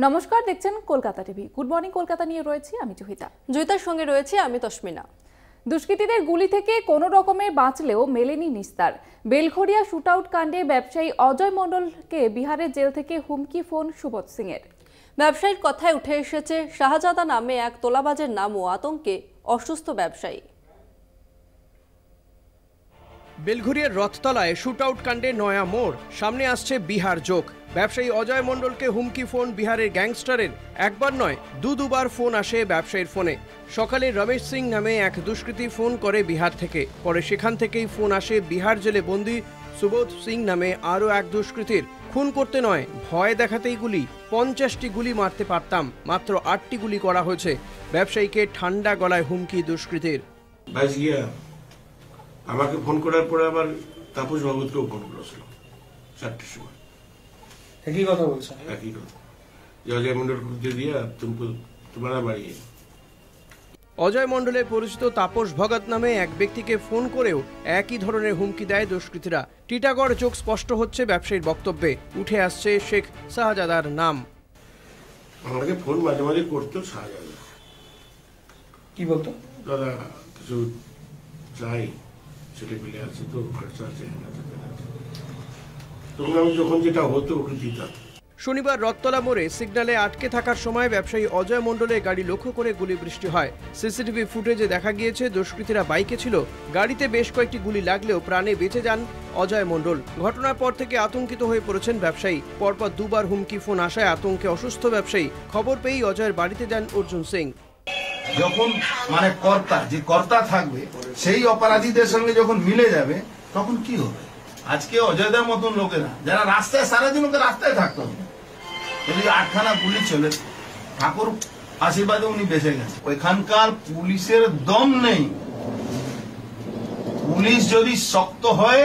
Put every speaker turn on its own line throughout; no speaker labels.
নমস্কার, দেখছেন Kolkata TV. Good morning Kolkata নিয়ে রয়েছি আমি জয়িতার সঙ্গে রয়েছি আমি তসমিনা। দুষ্কৃতীদের গুলি থেকে কোনো রকমে বাঁচলেও মেলেনি নিস্তার। বেলঘরিয়া শুটআউট কাণ্ডে ব্যবসায়ী অজয় মণ্ডলকে বিহারের জেল থেকে হুমকি ফোন সুবোধ সিং এর। ব্যবসায়ীর কথায় উঠে এসেছে শাহজাদা নামে এক তোলাবাজের নাম ও আতঙ্কে অসুস্থ ব্যবসায়ী।
বেলঘরিয়ার রথতলায় শুটআউট কাণ্ডে নয়া মোড়, সামনে আসছে বিহার যোগ। ব্যবসায়ী অজয় মণ্ডলকে হুমকি ফোন বিহারের গ্যাংস্টারের। একবার নয়, দুবার ফোন আসে ব্যবসায়ীর ফোনে। সকালে রমেশ সিং নামে এক দুষ্কৃতী ফোন করে বিহার থেকে, পরে সেখান থেকেই ফোন আসে বিহার জেলে বন্দী সুবোধ সিং নামে আরও এক দুষ্কৃতীর। খুন করতে নয়, ভয় দেখাতেই গুলি। 50টি গুলি মারতে পারতাম, মাত্র 8টি গুলি করা হয়েছে। ব্যবসায়ীকে ঠান্ডা গলায় হুমকি দুষ্কৃতীর।
আমাকে ফোন করার পরে আবার তাপস ভগতকেও ফোন করেছিল 4টের সময়।
একই কথা বলছে,
একই কথা, অজয় মন্ডল খুঁজতে দিয়ে তোমারা বাড়িয়ে।
অজয় মণ্ডলের পরিচিত তাপস ভগত নামে এক ব্যক্তিকে ফোন করেও একই ধরনের হুমকি দেয় দুষ্কৃতীরা। টিটাগড় চোখ স্পষ্ট হচ্ছে ব্যবসায়ীর বক্তব্যে। উঠে আসছে শেখ শাহজাদার নাম।
আমাকে ফোন মাঝে মাঝে করতো শাহজাদা।
কি বলতো?
দাদা কিছু চাই, ছেলে পেলে আছে তো, খরচা আছে। তখন আমি যখন যেটা হতো ওকে দিতাম।
শনিবার রথতলা মোড়ে সিগন্যালে আটকে থাকার সময় ব্যবসায়ী অজয় মণ্ডলের গাড়ি লক্ষ্য করে গুলি বৃষ্টি হয়। সিসিটিভি ফুটেজে দেখা গিয়েছে দুষ্কৃতীরা বাইকে ছিল। গাড়িতে বেশ কয়েকটি গুলি লাগলেও প্রাণে বেঁচে যান অজয় মণ্ডল। ঘটনার পর থেকে আতঙ্কিত হয়ে পড়েছেন ব্যবসায়ী। পরপর দুবার হুমকি ফোন আসায় আতঙ্কে অসুস্থ ব্যবসায়ী। খবর পেয়েই অজয়ের বাড়িতে যান অর্জুন সিং।
যখন কর্তা থাকবে, সেই অপরাধীদের সঙ্গে যখন মিলে যাবে, তখন কি হবে? আজকে অজয়দের মতন লোকেরা যারা রাস্তায় সারাদিন ওকে রাস্তায় থাকতে হবে, 8খানা পুলিশ চলে, ঠাকুর আশীর্বাদে উনি বেঁচে গেছে। ওইখানকার পুলিশের দম নেই। পুলিশ যদি শক্ত হয়,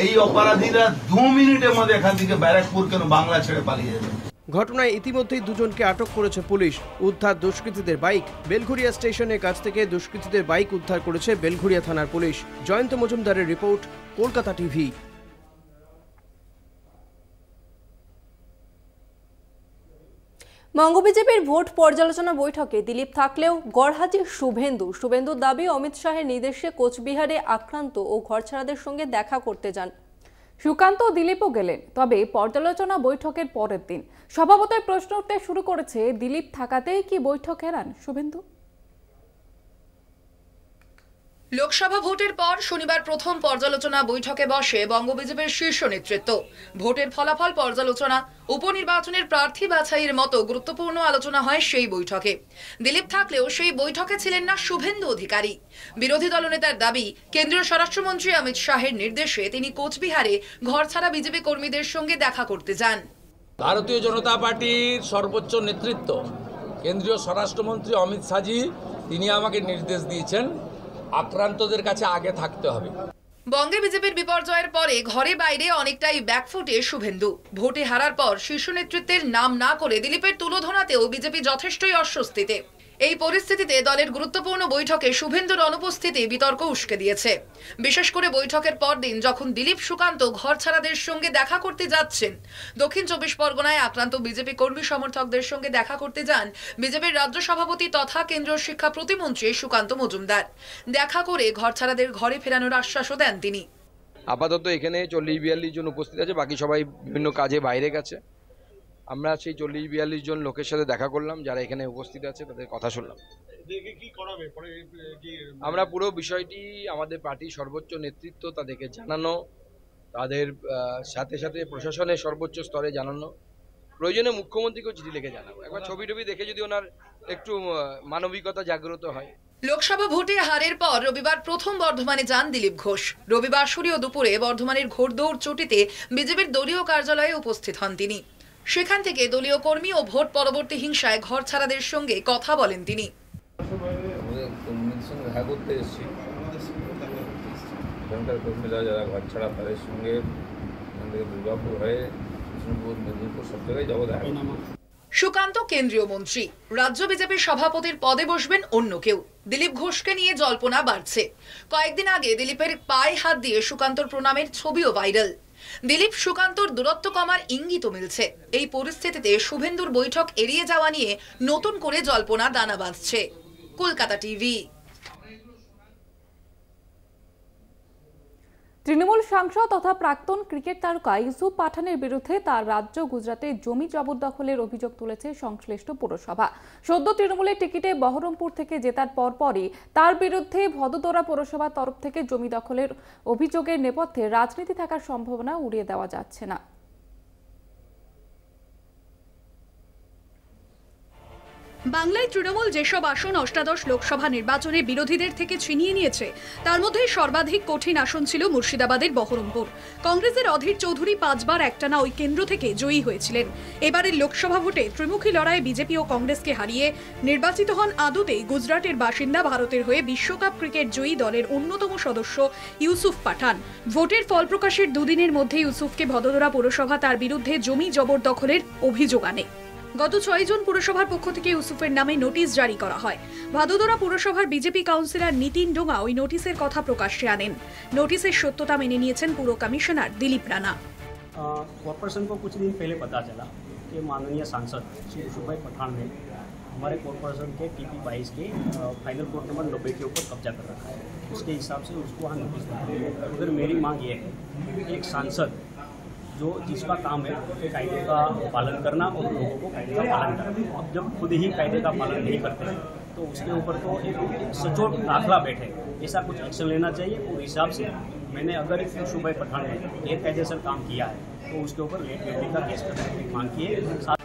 এই অপরাধীরা 2 মিনিটের মধ্যে এখান থেকে ব্যারাকপুর কেন বাংলা ছেড়ে পালিয়ে যাবে।
ঘটনায় ইতিমধ্যেই দুজনকে আটক করেছে পুলিশ। উদ্ধার দুষ্কৃতীদের বাইক। বেলঘরিয়া স্টেশনের কাছ থেকে দুষ্কৃতীদের বাইক উদ্ধার করেছে বেলঘরিয়া থানার পুলিশ। জয়ন্ত মজুমদারের রিপোর্ট, কলকাতা টিভি।
বঙ্গ বিজেপির ভোট পর্যালোচনা বৈঠকে দিলীপ থাকলেও গড়হাজির শুভেন্দুর দাবি অমিত শাহের নির্দেশে কোচবিহারে আক্রান্ত ও ঘরছাড়াদের সঙ্গে দেখা করতে যান। সুকান্ত ও দিলীপও গেলেন, তবে পর্যালোচনা বৈঠকের পরের দিন। স্বভাবতই প্রশ্ন উঠতে শুরু করেছে, দিলীপ থাকাতেই কি বৈঠক এড়ান শুভেন্দু?
লোকসভা ভোটের পর শনিবার প্রথম পর্যালোচনা বৈঠকে বসে বঙ্গ বিজেপির শীর্ষ নেতৃত্ব। ভোটের ফলাফল পর্যালোচনা, উপনির্বাচনের প্রার্থী বাছাইয়ের মতো গুরুত্বপূর্ণ আলোচনা হয় সেই বৈঠকে। দিলীপ থাকলেও সেই বৈঠকে ছিলেন না শুভেন্দু অধিকারী। বিরোধী দলনেতার দাবি, কেন্দ্রীয় স্বরাষ্ট্রমন্ত্রী অমিত শাহের নির্দেশে তিনি কোচবিহারে ঘরছাড়া বিজেপি কর্মীদের সঙ্গে দেখা করতে যান।
ভারতীয় জনতা পার্টির সর্বোচ্চ নেতৃত্ব কেন্দ্রীয় স্বরাষ্ট্রমন্ত্রী অমিত শাহজি, তিনি আমাকে নির্দেশ দিয়েছেন আক্রান্তদের কাছে আগে থাকতে হবে।
বঙ্গে বিজেপির বিপর্যয়ের পরে ঘরে বাইরে অনেকটাই ব্যাকফুটে শুভেন্দু। ভোটে হারার পর শীর্ষ নেতৃত্বের নাম না করে দিলীপের তুলোধনাতেও বিজেপি যথেষ্টই অস্বস্তিতে। এই পরিস্থিতিতে দলের গুরুত্বপূর্ণ বৈঠকে শুভেন্দুর অনুপস্থিতি বিতর্ক উস্কে দিয়েছে। বিশেষ করে বৈঠকের পরদিন যখন দিলীপ সুকান্ত ঘরছাড়াদের সঙ্গে দেখা করতে যাচ্ছেন। দক্ষিণ 24 পরগনায় আক্রান্ত বিজেপি কর্মী সমর্থকদের সঙ্গে দেখা করতে যান বিজেপির রাজ্য সভাপতি তথা কেন্দ্রীয় শিক্ষা প্রতিমন্ত্রী সুকান্ত মজুমদার। দেখা করে ঘরছাড়াদের ঘরে ফেরানোর আশ্বাসও দেন তিনি।
আপাতত এখানে 40-42 জন উপস্থিত আছে, বাকি সবাই বিভিন্ন কাজে বাইরে গেছে। আমরা সেই 40-42 জন লোকের সাথে দেখা করলাম, যারা এখানে উপস্থিত আছে তাদের কথা শুনলাম। আমরা পুরো বিষয়টি আমাদের পার্টির সর্বোচ্চ নেতৃত্ব তাদেরকে জানানো, তাদের সাথে সাথে প্রশাসনের সর্বোচ্চ স্তরে জানানো, প্রয়োজনে মুখ্যমন্ত্রীকেও চিঠি লিখে জানাবো। একবার ছবি দেখে যদি ওনার একটু মানবিকতা জাগ্রত হয়।
লোকসভা ভোটে হারের পর রবিবার প্রথম বর্ধমানে যান দিলীপ ঘোষ। রবিবার সূর্য দুপুরে বর্ধমানের ঘোড়দৌড় চটিতে বিজেপির দলীয় কার্যালয়ে উপস্থিত হন তিনি। সেখান থেকে দলীয় কর্মী ও ভোট পরবর্তী হিংসায় ঘরছাড়াদের সঙ্গে কথা বলেন তিনি।
যারা ঘরছাড়া তাদের সঙ্গে দুর্গাপুর হয়ে মেদিনীপুর সব জায়গায় যাবো দেখা।
সুকান্ত কেন্দ্রীয় মন্ত্রী, রাজ্য বিজেপির সভাপতির পদে বসবেন অন্য কেউ। দিলীপ ঘোষকে নিয়ে জল্পনা বাড়ছে। কয়েকদিন আগে দিলীপের পায়ে হাত দিয়ে সুকান্তর প্রণামের ছবিও ভাইরাল। দিলীপ সুকান্তর দূরত্ব কমার ইঙ্গিতও মিলছে। এই পরিস্থিতিতে শুভেন্দুর বৈঠক এড়িয়ে যাওয়া নিয়ে নতুন করে জল্পনা দানা বাঁধছে। কলকাতা টিভি।
তৃণমূল সাংসদ তথা প্রাক্তন ক্রিকেট তারকা ইউসুফ পাঠানের বিরুদ্ধে তার রাজ্য গুজরাটে জমি জবরদখলের অভিযোগ তুলেছে সংশ্লিষ্ট পুরসভা। সদ্য তৃণমূলের টিকিটে বহরমপুর থেকে জেতার পরপরই তার বিরুদ্ধে ভদোদরা পুরসভার তরফ থেকে জমি দখলের অভিযোগের নেপথ্যে রাজনীতি থাকার সম্ভাবনা উড়িয়ে দেওয়া যাচ্ছে না।
বাংলায় তৃণমূল যেসব আসন অষ্টাদশ লোকসভা নির্বাচনে বিরোধীদের থেকে ছিনিয়ে নিয়েছে তার মধ্যে সর্বাধিক কঠিন আসন ছিল মুর্শিদাবাদের বহরমপুর। কংগ্রেসের অধীর চৌধুরী 5 বার একটানা ওই কেন্দ্র থেকে জয়ী হয়েছিলেন। এবারের লোকসভা ভোটে ত্রিমুখী লড়াইয়ে বিজেপি ও কংগ্রেসকে হারিয়ে নির্বাচিত হন আদতে গুজরাটের বাসিন্দা, ভারতের হয়ে বিশ্বকাপ ক্রিকেট জয়ী দলের অন্যতম সদস্য ইউসুফ পাঠান। ভোটের ফল প্রকাশের দুদিনের মধ্যে ইউসুফকে ভদোদরা পুরসভা তার বিরুদ্ধে জমি জবরদখলের অভিযোগ আনে। গত 6 জন পুরসভার পক্ষ থেকে ইউসুফের নামে নোটিশ জারি করা হয়। ভাদোদরা পুরসভার বিজেপি কাউন্সিলর নিতিন ডোঙা ওই নোটিশের কথা প্রকাশ্যে আনেন। নোটিশের সত্যতা মেনে নিয়েছেন পুর কমিশনার দিলীপ রানা।
कॉर्पोरेशन को कुछ दिन पहले पता चला कि माननीय सांसद श्री यूसुफ भाई पठान ने हमारे कॉर्पोरेशन के TP 22 के फाइनल कोड नंबर 90 के ऊपर कब्जा कर रखा है। उसके हिसाब से उसको वहाँ नोटिस दिया। उधर मेरी मांग ये है कि एक सांसद जो जिसका काम है कायदे का पालन करना और लोगों को कायदे का पालन करना, अब जब खुद ही कायदे का पालन नहीं करते तो उसके ऊपर तो एक सचोट दाखला बैठे, ऐसा कुछ एक्शन लेना चाहिए। उस हिसाब से मैंने अगर यूसुफ भाई पठान ने गैरकायदेसर काम किया है तो उसके ऊपर लेट पेनल्टी का केस करने की मांग की है।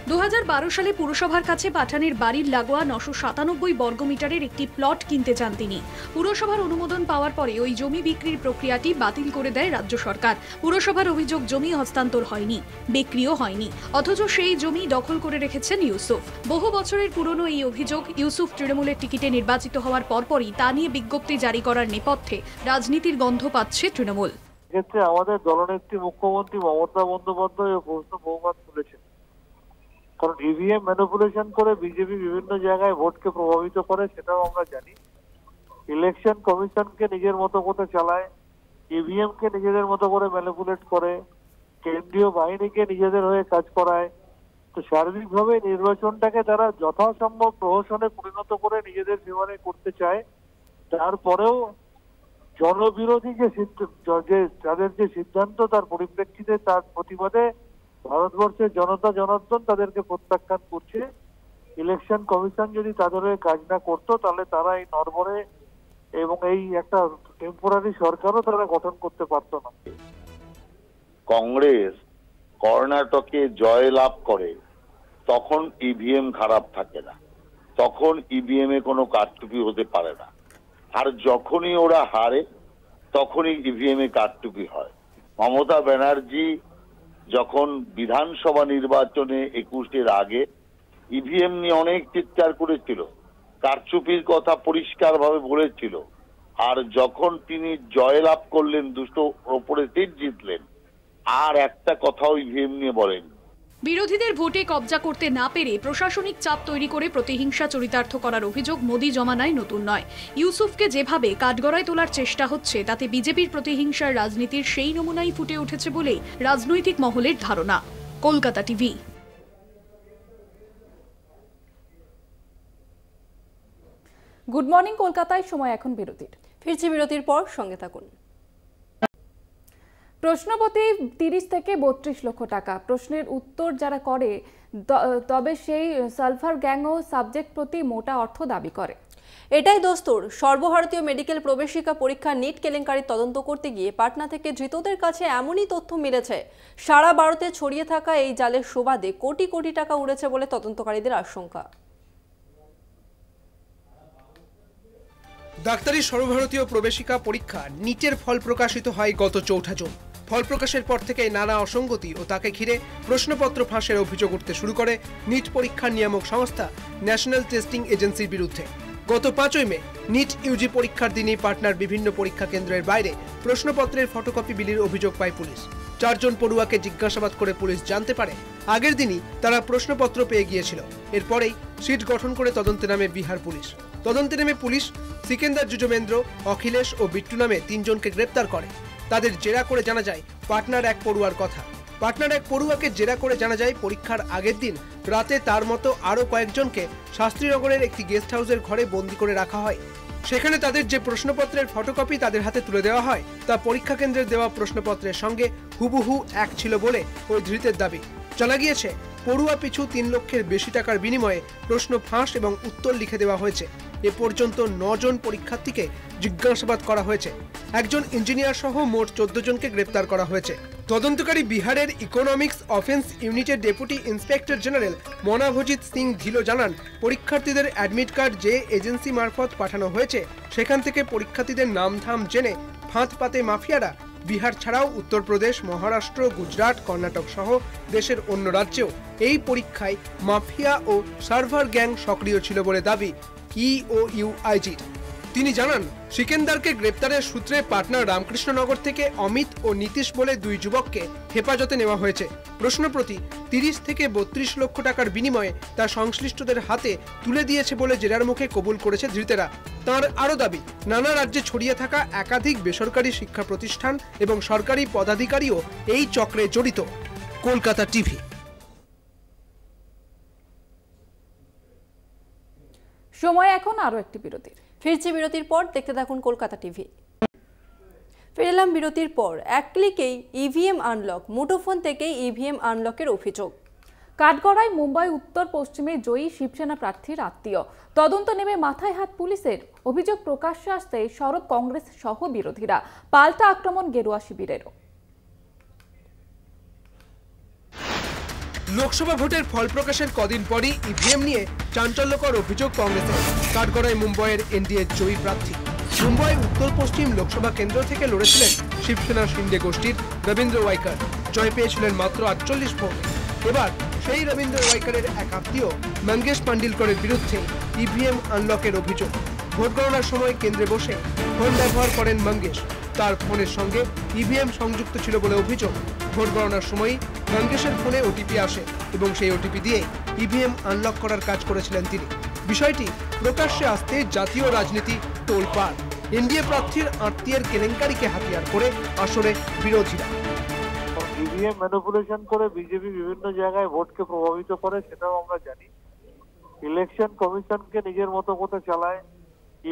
2012 সালে পুরসভার কাছে পাঠানের বাড়ির লাগোয়া 997 বর্গমিটারের একটি প্লট কিনতে চান তিনি। পুরসভার অনুমোদন পাওয়ার পরে ওই জমি বিক্রির প্রক্রিয়াটি বাতিল করে দেয় রাজ্য সরকার। পুরসভার অভিযোগ জমি হস্তান্তর হয়নি, বিক্রিও হয়নি, অথচ সেই জমি দখল করে রেখেছেন ইউসুফ। বহু বছরের পুরনো এই অভিযোগ ইউসুফ তৃণমূলের টিকিটে নির্বাচিত হওয়ার পরপরই তা নিয়ে বিজ্ঞপ্তি জারি করার নেপথ্যে রাজনীতির গন্ধ পাচ্ছে তৃণমূল।
এক্ষেত্রে আমাদের দলনেত্রী মুখ্যমন্ত্রী মমতা বন্দ্যোপাধ্যায় প্রশ্ন বহুবার তুলেছেন, কারণ ইভিএম ম্যানিপুলেশন করে বিজেপি বিভিন্ন জায়গায় ভোটকে প্রভাবিত করে, সেটাও আমরা জানি। ইলেকশন কমিশনকে নিজের মতো করে চালায়, ইভিএম কে নিজেদের মতো করে ম্যানিপুলেট করে, কেন্দ্রীয় বাহিনীকে নিজেদের হয়ে কাজ করায়। তো সার্বিকভাবে নির্বাচনটাকে তারা যথাসম্ভব প্রহসনে পরিণত করে নিজেদের ফেভারে করতে চায়। তারপরেও জনবিরোধী তাদের যে সিদ্ধান্ত, তার পরিপ্রেক্ষিতে তার প্রতিবাদে ভারতবর্ষের জনতা জনার্দন তাদেরকে প্রত্যাখ্যান করছে। ইলেকশন কমিশন যদি তাদের কাজ না করতো তাহলে তারা এই নড়বড়ে এবং এই একটা টেম্পোরারি সরকারও তারা গঠন করতে পারতো না।
কংগ্রেস কর্ণাটকে জয় লাভ করে তখন ইভিএম খারাপ থাকে না, তখন ইভিএম এ কোনো কারচুপি হতে পারে না। আর যখনই ওরা হারে তখনই ইভিএম এ কারচুপি হয়। মমতা ব্যানার্জি যখন বিধানসভা নির্বাচনে 21-এর আগে ইভিএম নিয়ে অনেক চিৎকার করেছিল, কারচুপির কথা পরিষ্কারভাবে বলেছিল। আর যখন তিনি জয়লাভ করলেন, 200 ওপরে সিট জিতলেন, আর একটা কথাও ইভিএম নিয়ে বলেন।
বিরোধীদের ভোটে কবজা করতে না পেরে প্রশাসনিক চাপ তৈরি করে প্রতিহিংসা চরিতার্থ করার অভিযোগ মোদি জমানায় নতুন নয়। ইউসুফকে যেভাবে কাঠগড়ায় তোলার চেষ্টা হচ্ছে তাতে বিজেপির প্রতিহিংসার রাজনীতির সেই নমুনাই ফুটে উঠেছে বলে রাজনৈতিক মহলের ধারণা। কলকাতা টিভি।
গুড মর্নিং কলকাতায়, সময় এখন বিরতির।
ফিরছি বিরতির পর, সঙ্গে থাকুন।
প্রশ্নপতি 30 থেকে 32 লক্ষ টাকা, প্রশ্নের উত্তর যারা করে তবে সেই সালফার গ্যাংও সাবজেক্ট প্রতি মোটা অর্থ দাবি করে।
এটাই দস্তুর। সর্বভারতীয় মেডিকেল প্রবেশিকা পরীক্ষা নিট কেলেঙ্কারির তদন্ত করতে গিয়ে পাটনা থেকে ধৃতদের কাছে এমনই তথ্য মিলেছে, সারা ভারতে ছড়িয়ে থাকা এই জালের সুবাদে কোটি কোটি টাকা উড়েছে বলে তদন্তকারীদের আশঙ্কা।
ডাক্তারি সর্বভারতীয় প্রবেশিকা পরীক্ষা নিটের ফল প্রকাশিত হয় গত 4 জুন। ফল প্রকাশের পর থেকে নানা অসঙ্গতি ও তাকে ঘিরে প্রশ্নপত্র ফাঁসের অভিযোগ উঠতে শুরু করে নিট পরীক্ষার নিয়ামক সংস্থা ন্যাশনাল টেস্টিং এজেন্সির বিরুদ্ধে। গত 5 মে নিট ইউজি পরীক্ষার দিনই পাটনার বিভিন্ন পরীক্ষা কেন্দ্রের বাইরে প্রশ্নপত্রের ফটোকপি বিলির অভিযোগ পায় পুলিশ। 4 জন পড়ুয়াকে জিজ্ঞাসাবাদ করে পুলিশ জানতে পারে আগের দিনই তারা প্রশ্নপত্র পেয়ে গিয়েছিল। এরপরেই সিট গঠন করে তদন্তে নামে বিহার পুলিশ। তদন্তে নেমে পুলিশ সিকেন্দার যুজবেন্দ্র, অখিলেশ ও বিট্টু নামে 3 জনকে গ্রেপ্তার করে। তাদের জেরা করে জানা যায় পাটনার এক পড়ুয়ার কথা। পাটনার এক পড়ুয়াকে জেরা করে জানা যায় পরীক্ষার আগের দিন রাতে তার মতো আরও কয়েকজনকে শাস্ত্রীনগরের একটি গেস্ট হাউসের ঘরে বন্দি করে রাখা হয়। সেখানে তাদের যে প্রশ্নপত্রের ফটোকপি তাদের হাতে তুলে দেওয়া হয় তা পরীক্ষা কেন্দ্রের দেওয়া প্রশ্নপত্রের সঙ্গে হুবহু এক ছিল বলে ওই ধৃতের দাবি। জানা গিয়েছে পড়ুয়া পিছু ৩ লক্ষের বেশি টাকার বিনিময়ে প্রশ্ন ফাঁস এবং উত্তর লিখে দেওয়া হয়েছে। এ পর্যন্ত ৯ জন পরীক্ষার্থীকে জিজ্ঞাসাবাদ করা হয়েছে। একজন ইঞ্জিনিয়ার সহ মোট ১৪ জনকে গ্রেপ্তার করা হয়েছে। তদন্তকারী বিহারের ইকোনমিক্স অফেন্স ইউনিটের ডেপুটি ইন্সপেক্টর জেনারেল মনাভজিৎ সিং ধিলো জানান, পরীক্ষার্থীদের অ্যাডমিট কার্ড যে এজেন্সি মারফত পাঠানো হয়েছে সেখান থেকে পরীক্ষার্থীদের নামধাম জেনে ফাঁদ পাতে মাফিয়ারা বিহার ছাড়াও উত্তরপ্রদেশ, মহারাষ্ট্র, গুজরাট, কর্ণাটক সহ দেশের অন্য রাজ্যেও এই পরীক্ষায় মাফিয়া ও সার্ভার গ্যাং সক্রিয় ছিল বলে দাবি ইউআইজির। তিনি জানান, সিকেন্দারকে গ্রেপ্তারের সূত্রে পাটনার রামকৃষ্ণনগর থেকে অমিত ও নীতিশ বলে 2 যুবককে হেফাজতে নেওয়া হয়েছে। প্রশ্নপ্রতি 30 থেকে 32 লক্ষ টাকার বিনিময়ে তা সংশ্লিষ্টদের হাতে তুলে দিয়েছে বলে জেরার মুখে কবুল করেছে ধৃতেরা। তাঁর আরও দাবি, নানা রাজ্যে ছড়িয়ে থাকা একাধিক বেসরকারি শিক্ষা প্রতিষ্ঠান এবং সরকারি পদাধিকারীও এই চক্রে জড়িত। কলকাতা টিভি।
সময় এখন আরো একটি বিরতি।
ফিরছি বিরতির পর, দেখতে থাকুন কলকাতা টিভি। ফিরলাম বিরতির পর। এক ক্লিকেই ইভিএম আনলক, মুঠোফোন থেকেই ইভিএম আনলকের অভিযোগ।
কাঠগড়ায় মুম্বাই উত্তর পশ্চিমে জয়ী শিবসেনা প্রার্থীর আত্মীয়, তদন্ত নেমে মাথায় হাত পুলিশের। অভিযোগ প্রকাশ্যে আসতে সরব কংগ্রেস সহ বিরোধীরা, পাল্টা আক্রমণ গেরুয়া শিবিরেরও।
লোকসভা ভোটের ফল প্রকাশের কদিন পরই ইভিএম নিয়ে চাঞ্চল্যকর অভিযোগ কংগ্রেসের। কাঠগড়ায় মুম্বাইয়ের এনডিএর জয়ী প্রার্থী। মুম্বাই উত্তর পশ্চিম লোকসভা কেন্দ্র থেকে লড়েছিলেন শিবসেনা শিন্ডে গোষ্ঠীর রবীন্দ্র ওয়াইকার। জয় পেয়েছিলেন মাত্র 48 ভোট। এবার সেই রবীন্দ্র ওয়াইকারের এক আত্মীয় মঙ্গেশ পান্ডিলকরের বিরুদ্ধে ইভিএম আনলকের অভিযোগ। ভোট গণনার সময় কেন্দ্রে বসে ফোন ব্যবহার করেন মঙ্গেশ। তার ফোনের সঙ্গে ইভিএম সংযুক্ত ছিল বলে অভিযোগ। ভোট গণনার সময় মঙ্গেশের ফোনে ওটিপি আসে এবং সেই ওটিপি দিয়ে ইভিএম আনলক করার কাজ করেছিলেন তিনি। বিষয়টি প্রকাশ্যে আসতে জাতীয় রাজনীতি তোলপাড়। এনডিএ প্রার্থীর আত্মীয়ের কেলেঙ্কারিকে হাতিয়ার করে আসরে বিরোধীরা।
ইভিএম ম্যানিপুলেশন করে বিজেপি বিভিন্ন জায়গায় ভোটকে প্রভাবিত করে, সেটাও আমরা জানি। ইলেকশন কমিশনকে নিজের মতো করে চালায়,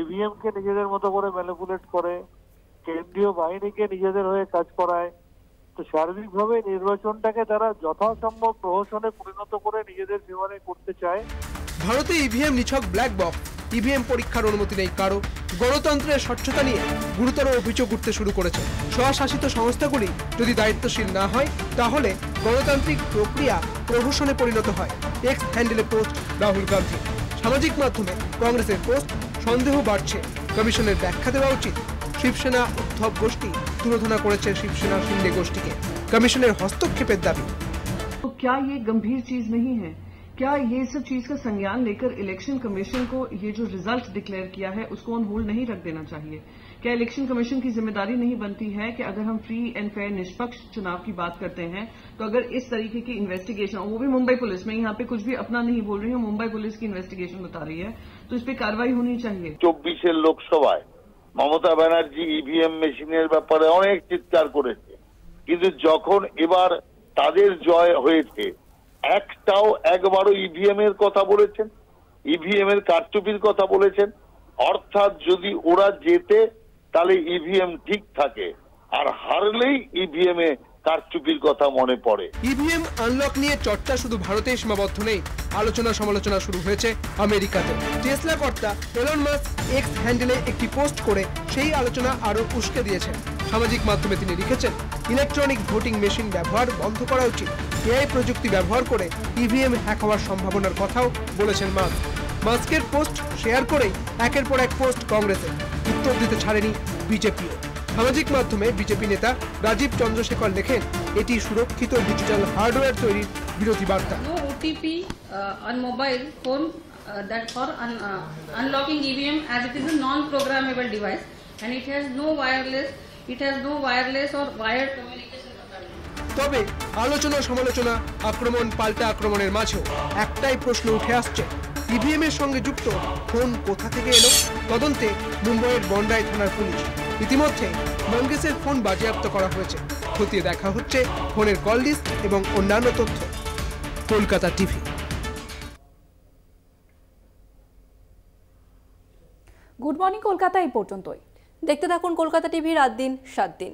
ইভিএম কে নিজেদের মতো করে ম্যানিপুলেট করে, কেন্দ্রীয় বাহিনীকে নিজেদের হয়ে কাজ করায়। তো সার্বিকভাবে নির্বাচনটাকে তারা যথাসম্ভব প্রহসনে পরিণত করে নিজেদের ফেভারে করতে চায়।
ভারতে ইভিএম নিছক ব্ল্যাক বক্স। ইভিএম পরীক্ষার অনুমতি নেই কারো। গণতন্ত্রের স্বচ্ছতা নিয়ে গুরুতর অভিযোগ উঠতে শুরু করেছে। স্বশাসিত সংস্থাগুলি যদি দায়িত্বশীল না হয় তাহলে গণতান্ত্রিক প্রক্রিয়া প্রহসনে পরিণত হয়। এক্স হ্যান্ডেলে পোস্ট রাহুল গান্ধী। সামাজিক মাধ্যমে কংগ্রেসের পোস্ট, সন্দেহ বাড়ছে, কমিশনের ব্যাখ্যা দেওয়া উচিত। শিবসেনা উদ্ধব গোষ্ঠী তুলোধনা করেছে শিবসেনা শিন্ডে গোষ্ঠীকে। কমিশনের হস্তক্ষেপের দাবি।
तो क्या ये गंभीर चीज नहीं है? क्या ये सब चीज का संज्ञान लेकर इलेक्शन कमीशन को ये जो रिजल्ट डिक्लेयर किया है उसको ऑन होल्ड नहीं रख देना चाहिए? क्या इलेक्शन कमीशन की जिम्मेदारी नहीं बनती है कि अगर हम फ्री एंड फेयर निष्पक्ष चुनाव की बात करते हैं तो अगर इस तरीके की इन्वेस्टिगेशन, वो भी मुंबई पुलिस में, यहाँ पे कुछ भी अपना नहीं बोल रही हूँ, मुंबई पुलिस की इन्वेस्टिगेशन बता रही है, तो इस पे कार्रवाई होनी चाहिए।
24 লোকসভায় মমতা ব্যানার্জি ইভিএম মেশিনের ব্যাপারে অনেক চিৎকার করেছে, কিন্তু যখন এবার তাদের জয় হয়েছে একবারও ইভিএম এর কথা বলেছেন, ইভিএম এর কারচুপির কথা বলেছেন। অর্থাৎ যদি ওরা জেতে তাহলে ইভিএম ঠিক থাকে, আর হারলেই ইভিএম এ কারচুপির কথা মনে পড়ে।
ইভিএম আনলক নিয়ে চর্চা শুধু ভারতে সীমাবদ্ধ নেই, আলোচনা সমালোচনা শুরু হয়েছে আমেরিকাতে। টেসলা কর্তা এলন মাস্ক এক্স হ্যান্ডেলে একটি পোস্ট করে সেই আলোচনা আরো উস্কে দিয়েছেন। সামাজিক মাধ্যমে তিনি লিখেছেন, ইলেকট্রনিক ভোটিং মেশিন ব্যবহার বন্ধ করা উচিত। এআই প্রযুক্তি ব্যবহার করে ইভিএম হ্যাক হওয়ার সম্ভাবনার কথাও বলেছেন মাস্ক। মাস্কের পোস্ট শেয়ার করে একের পর এক পোস্ট কংগ্রেসের। উত্তর দিতে ছাড়েনি বিজেপিও। সামাজিক মাধ্যমে বিজেপি নেতা রাজীব চন্দ্রশেখর লেখেন, এটি সুরক্ষিত ডিজিটাল হার্ডওয়্যার তৈরির বিরোধী বার্তা।
No OTP on mobile phone that for unlocking EVM, as it is a non-programmable device and it has no wireless or wired communication capability.
তবে আলোচনা সমালোচনা, আক্রমণ পাল্টা আক্রমণের মাঝেও একটাই প্রশ্ন উঠে আসছে, ইভিএম এর সঙ্গে যুক্ত ফোন কোথা থেকে এলো? তদন্তে মুম্বাইয়ের বন্ডাই থানার পুলিশ। ইতিমধ্যে মঙ্গেশের ফোন বাজেয়াপ্ত করা হয়েছে। খতিয়ে দেখা হচ্ছে ফোনের কল লিস্ট এবং অন্যান্য তথ্য। Kolkata TV.
Good morning Kolkata এই পর্যন্তই।
দেখতে থাকুন কলকাতা টিভি, রাত দিন 7 দিন।